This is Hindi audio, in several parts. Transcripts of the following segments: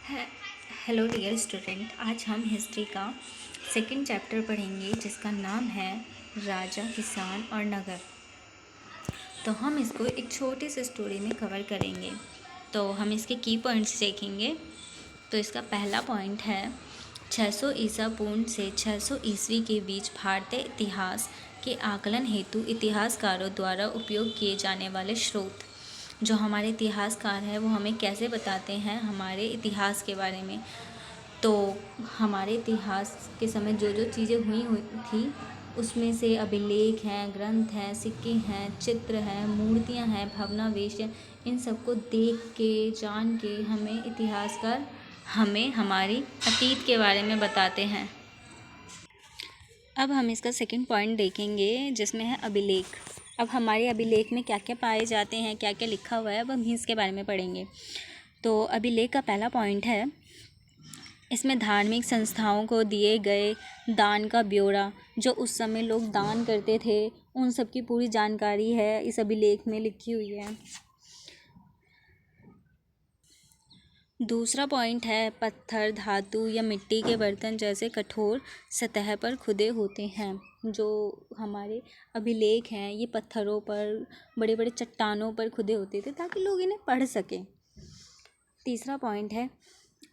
है- हेलो डियर स्टूडेंट, आज हम हिस्ट्री का सेकंड चैप्टर पढ़ेंगे जिसका नाम है राजा, किसान और नगर। तो हम इसको एक छोटी सी स्टोरी में कवर करेंगे। तो हम इसके की पॉइंट्स देखेंगे। तो इसका पहला पॉइंट है 600 ईसा पूर्व से 600 ईस्वी के बीच भारतीय इतिहास के आकलन हेतु इतिहासकारों द्वारा उपयोग किए जाने वाले स्रोत। जो हमारे इतिहासकार हैं वो हमें कैसे बताते हैं हमारे इतिहास के बारे में। तो हमारे इतिहास के समय जो जो चीज़ें हुई थी उसमें से अभिलेख हैं, ग्रंथ हैं, सिक्के हैं, चित्र हैं, मूर्तियां हैं, भग्नावशेष हैं। इन सबको देख के जान के हमें इतिहासकार हमें हमारी अतीत के बारे में बताते हैं। अब हम इसका सेकंड पॉइंट देखेंगे जिसमें है अभिलेख। अब हमारे अभिलेख में क्या क्या पाए जाते हैं, क्या क्या लिखा हुआ है, अब हम इसके बारे में पढ़ेंगे। तो अभिलेख का पहला पॉइंट है, इसमें धार्मिक संस्थाओं को दिए गए दान का ब्यौरा, जो उस समय लोग दान करते थे उन सब की पूरी जानकारी है इस अभिलेख में लिखी हुई है। दूसरा पॉइंट है पत्थर, धातु या मिट्टी के बर्तन जैसे कठोर सतह पर खुदे होते हैं। जो हमारे अभिलेख हैं ये पत्थरों पर, बड़े बड़े चट्टानों पर खुदे होते थे ताकि लोग इन्हें पढ़ सकें। तीसरा पॉइंट है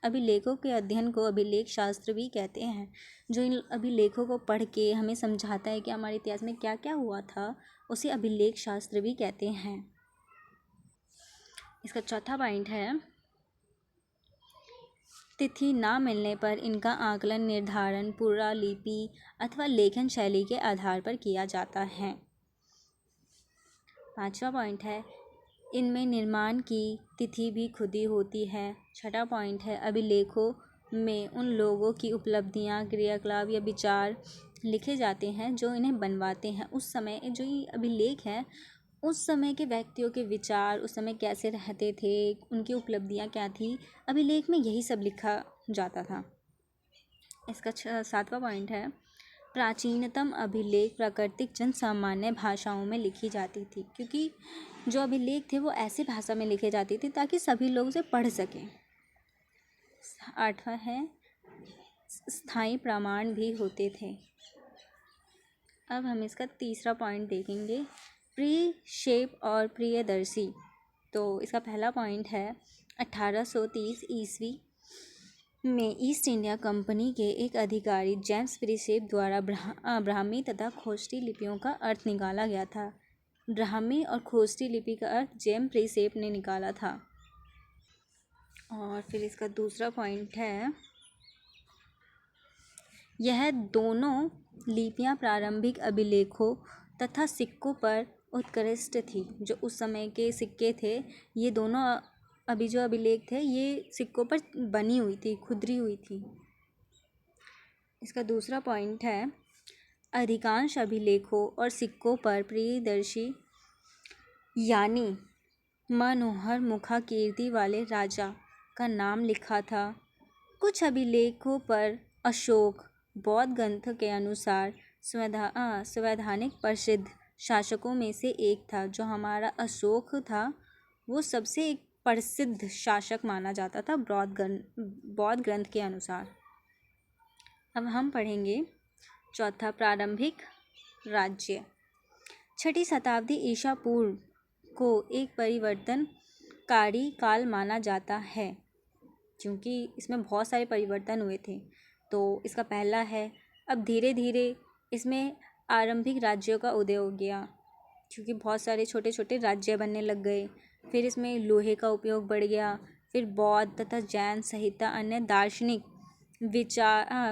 अभिलेखों के अध्ययन को अभिलेख शास्त्र भी कहते हैं। जो इन अभिलेखों को पढ़ के हमें समझाता है कि हमारे इतिहास में क्या क्या हुआ था, उसे अभिलेख शास्त्र भी कहते हैं। इसका चौथा पॉइंट है तिथि ना मिलने पर इनका आकलन निर्धारण पुरालिपि अथवा लेखन शैली के आधार पर किया जाता है। पांचवा पॉइंट है इनमें निर्माण की तिथि भी खुदी होती है। छठा पॉइंट है अभिलेखों में उन लोगों की उपलब्धियां, क्रियाकलाप या विचार लिखे जाते हैं जो इन्हें बनवाते हैं। उस समय जो ये अभिलेख हैं उस समय के व्यक्तियों के विचार, उस समय कैसे रहते थे, उनकी उपलब्धियां क्या थी, अभिलेख में यही सब लिखा जाता था। इसका सातवां पॉइंट है प्राचीनतम अभिलेख प्राकृतिक जन सामान्य भाषाओं में लिखी जाती थी, क्योंकि जो अभिलेख थे वो ऐसी भाषा में लिखे जाती थी ताकि सभी लोग उसे पढ़ सकें। आठवां है स्थायी प्रमाण भी होते थे। अब हम इसका तीसरा पॉइंट देखेंगे प्रीशेप और प्रियदर्शी। तो इसका पहला पॉइंट है 1830 ईस्वी में ईस्ट इंडिया कंपनी के एक अधिकारी जेम्स प्रीशेप द्वारा ब्राह्मी तथा खोष्टी लिपियों का अर्थ निकाला गया था। ब्राह्मी और खोष्टी लिपि का अर्थ जेम्स प्रीशेप ने निकाला था। और फिर इसका दूसरा पॉइंट है यह दोनों लिपियां प्रारंभिक अभिलेखों तथा सिक्कों पर उत्कृष्ट थी। जो उस समय के सिक्के थे ये दोनों अभी जो अभिलेख थे ये सिक्कों पर बनी हुई थी, खुदरी हुई थी। इसका दूसरा पॉइंट है अधिकांश अभिलेखों और सिक्कों पर प्रियदर्शी यानी मनोहर मुखाकीर्ति वाले राजा का नाम लिखा था। कुछ अभिलेखों पर अशोक बौद्ध ग्रंथ के अनुसार संवैधानिक प्रसिद्ध शासकों में से एक था। जो हमारा अशोक था वो सबसे एक प्रसिद्ध शासक माना जाता था बौद्ध ग्रंथ के अनुसार। अब हम पढ़ेंगे चौथा प्रारंभिक राज्य। 6ठी शताब्दी ईसा पूर्व को एक परिवर्तनकारी काल माना जाता है क्योंकि इसमें बहुत सारे परिवर्तन हुए थे। तो इसका पहला है अब धीरे धीरे इसमें आरंभिक राज्यों का उदय हो गया क्योंकि बहुत सारे छोटे छोटे राज्य बनने लग गए। फिर इसमें लोहे का उपयोग बढ़ गया। फिर बौद्ध तथा जैन सहित अन्य दार्शनिक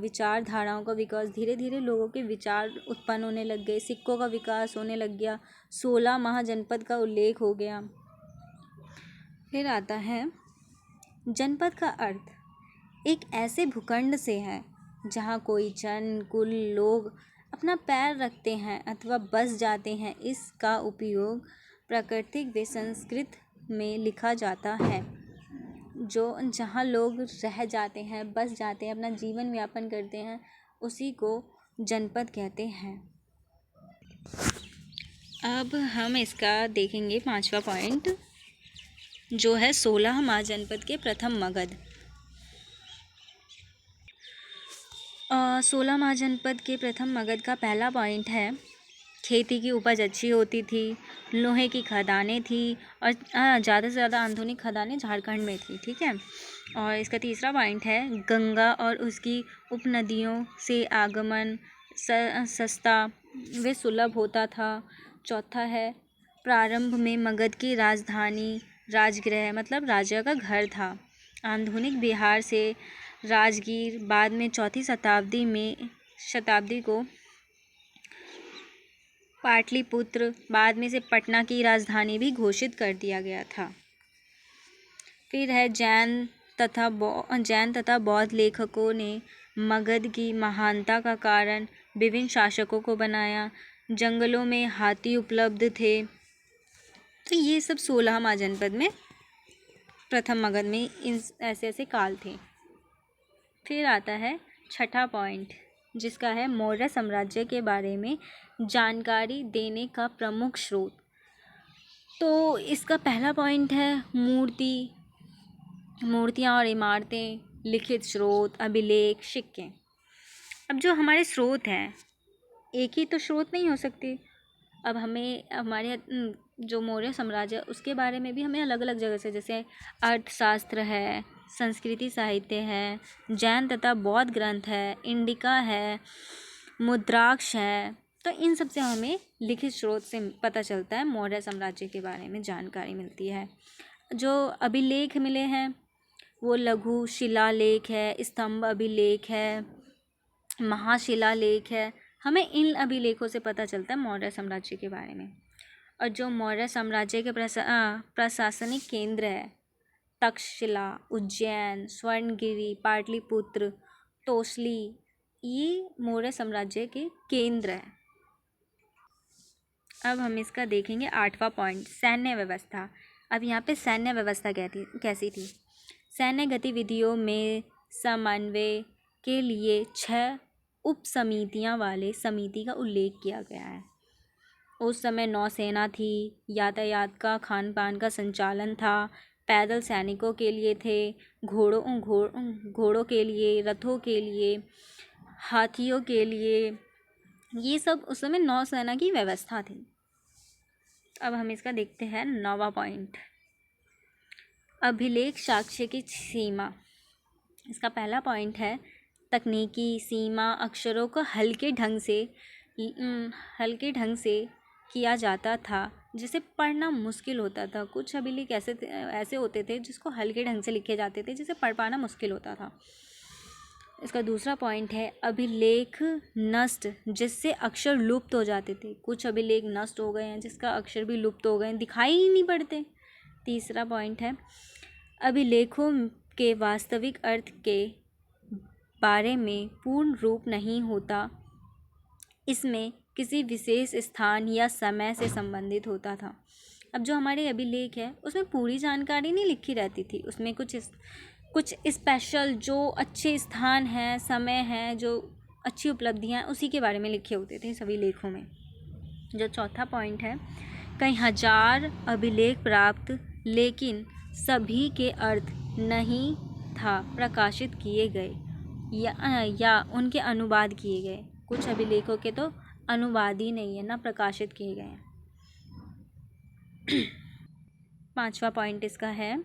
विचारधाराओं का विकास, धीरे धीरे लोगों के विचार उत्पन्न होने लग गए। सिक्कों का विकास होने लग गया। 16 महाजनपद का उल्लेख हो गया। फिर आता है जनपद का अर्थ एक ऐसे भूखंड से है जहाँ कोई जन कुल लोग अपना पैर रखते हैं अथवा बस जाते हैं। इसका उपयोग प्राकृतिक व संस्कृत में लिखा जाता है। जो जहाँ लोग रह जाते हैं, बस जाते हैं, अपना जीवन व्यापन करते हैं, उसी को जनपद कहते हैं। अब हम इसका देखेंगे पांचवा पॉइंट जो है 16 महाजनपद के प्रथम मगध। 16 महाजनपद के प्रथम मगध का पहला पॉइंट है, खेती की उपज अच्छी होती थी, लोहे की खदानें थी और ज़्यादा से ज़्यादा आधुनिक खदानें झारखंड में थी। ठीक है। और इसका तीसरा पॉइंट है, गंगा और उसकी उपनदियों से आगमन सस्ता व सुलभ होता था। चौथा है, प्रारंभ में मगध की राजधानी राजगृह मतलब राजा का घर था। आधुनिक बिहार से राजगीर, बाद में चौथी शताब्दी को पाटलिपुत्र, बाद में से पटना की राजधानी भी घोषित कर दिया गया था। फिर है, जैन तथा बौद्ध लेखकों ने मगध की महानता का कारण विभिन्न शासकों को बनाया। जंगलों में हाथी उपलब्ध थे। तो ये सब 16 महाजनपद में प्रथम मगध में इन ऐसे काल थे। फिर आता है छठा पॉइंट, जिसका है मौर्य साम्राज्य के बारे में जानकारी देने का प्रमुख स्रोत। तो इसका पहला पॉइंट है मूर्तियाँ और इमारतें, लिखित स्रोत, अभिलेख, सिक्के। अब जो हमारे स्रोत हैं, एक ही तो स्रोत नहीं हो सकते। अब हमें हमारे जो मौर्य साम्राज्य उसके बारे में भी हमें अलग अलग जगह से, जैसे अर्थशास्त्र है, संस्कृति साहित्य है, जैन तथा बौद्ध ग्रंथ है, इंडिका है, मुद्राक्ष है। तो इन सब से हमें लिखित स्रोत से पता चलता है, मौर्य साम्राज्य के बारे में जानकारी मिलती है। जो अभिलेख मिले हैं वो लघु शिलालेख है, स्तंभ अभिलेख है, महाशिलालेख है। हमें इन अभिलेखों से पता चलता है मौर्य साम्राज्य के बारे में। और जो मौर्य साम्राज्य के प्रशासनिक केंद्र है, तक्षशिला, उज्जैन, स्वर्णगिरी, पाटलिपुत्र, तोसली, ये मौर्य साम्राज्य के केंद्र हैं। अब हम इसका देखेंगे 8वां पॉइंट, सैन्य व्यवस्था। अब यहाँ पे सैन्य व्यवस्था कैसी थी। सैन्य गतिविधियों में समन्वय के लिए 6 उप समितियाँ वाले समिति का उल्लेख किया गया है। उस समय नौसेना थी, यातायात का, खान पान का संचालन था, पैदल सैनिकों के लिए थे, घोड़ों के लिए, रथों के लिए, हाथियों के लिए, ये सब उस समय नौसेना की व्यवस्था थी। अब हम इसका देखते हैं 9वां पॉइंट, अभिलेख साक्ष्य की सीमा। इसका पहला पॉइंट है, तकनीकी सीमा अक्षरों को हल्के ढंग से किया जाता था, जिसे पढ़ना मुश्किल होता था। कुछ अभिलेख ऐसे होते थे जिसको हल्के ढंग से लिखे जाते थे, जिसे पढ़ पाना मुश्किल होता था। इसका दूसरा पॉइंट है, अभिलेख नष्ट, जिससे अक्षर लुप्त हो जाते थे। कुछ अभिलेख नष्ट हो गए हैं जिसका अक्षर भी लुप्त हो गए, दिखाई ही नहीं पड़ते। तीसरा पॉइंट है, अभिलेखों के वास्तविक अर्थ के बारे में पूर्ण रूप नहीं होता, इसमें किसी विशेष स्थान या समय से संबंधित होता था। अब जो हमारे अभिलेख है उसमें पूरी जानकारी नहीं लिखी रहती थी, उसमें कुछ स्पेशल जो अच्छे स्थान हैं, समय हैं, जो अच्छी उपलब्धियां हैं, उसी के बारे में लिखे होते थे सभी लेखों में। जो चौथा पॉइंट है, कई हजार अभिलेख प्राप्त, लेकिन सभी के अर्थ नहीं था प्रकाशित किए गए या उनके अनुवाद किए गए। कुछ अभिलेखों के तो अनुवाद ही नहीं है, ना प्रकाशित किए गए हैं। 5वां पॉइंट इसका है,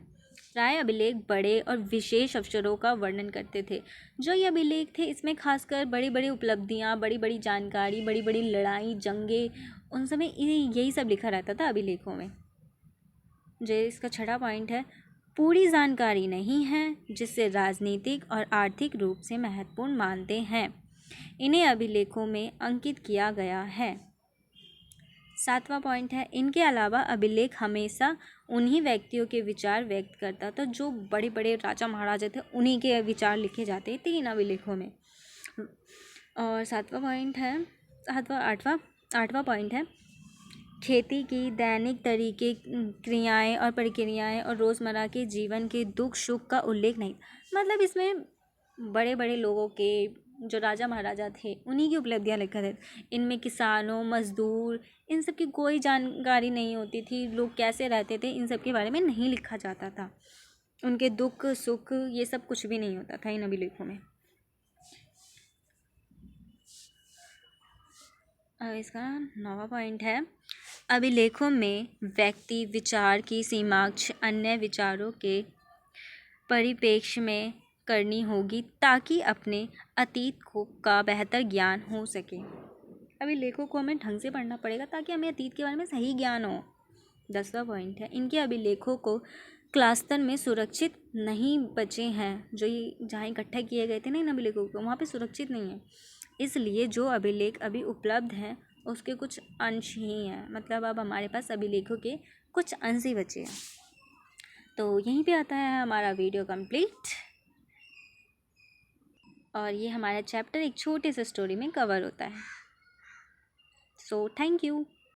प्राय अभिलेख बड़े और विशेष अवसरों का वर्णन करते थे। जो ये अभिलेख थे इसमें खासकर बड़ी बड़ी उपलब्धियाँ, बड़ी बड़ी जानकारी, बड़ी बड़ी लड़ाई, जंगे, उन समय यही सब लिखा रहता था अभिलेखों में। जो इसका 6वां पॉइंट है, पूरी जानकारी नहीं है, जिससे राजनीतिक और आर्थिक रूप से महत्वपूर्ण मानते हैं, इन्हें अभिलेखों में अंकित किया गया है। 7वां पॉइंट है, इनके अलावा अभिलेख हमेशा उन्हीं व्यक्तियों के विचार व्यक्त करता था, जो बड़े बड़े राजा महाराजा थे, उन्हीं के विचार लिखे जाते थे इन अभिलेखों में। और 8वां पॉइंट है, खेती की दैनिक तरीके, क्रियाएं और प्रक्रियाएं और रोज़मर्रा के जीवन के दुख सुख का उल्लेख नहीं। मतलब इसमें बड़े बड़े लोगों के, जो राजा महाराजा थे, उन्हीं की उपलब्धियां लिखा थे। इनमें किसानों, मजदूर, इन सब की कोई जानकारी नहीं होती थी। लोग कैसे रहते थे इन सब के बारे में नहीं लिखा जाता था। उनके दुख सुख ये सब कुछ भी नहीं होता था इन अभिलेखों में। अब इसका 9वां पॉइंट है, अभिलेखों में व्यक्ति विचार की सीमाक्ष अन्य विचारों के परिप्रेक्ष्य में करनी होगी ताकि अपने अतीत का बेहतर ज्ञान हो सके। अभिलेखों को हमें ढंग से पढ़ना पड़ेगा ताकि हमें अतीत के बारे में सही ज्ञान हो। 10वां पॉइंट है, इनके अभिलेखों को क्लास स्तर में सुरक्षित नहीं बचे हैं। जो ये जहाँ इकट्ठा किए गए थे ना इन अभिलेखों को, वहाँ पे सुरक्षित नहीं है, इसलिए जो अभिलेख अभी उपलब्ध हैं उसके कुछ अंश ही हैं, मतलब अब हमारे पास अभिलेखों के कुछ अंश ही बचे हैं। तो यहीं पे आता है हमारा वीडियो कंप्लीट, और ये हमारा चैप्टर एक छोटे से स्टोरी में कवर होता है। So thank you.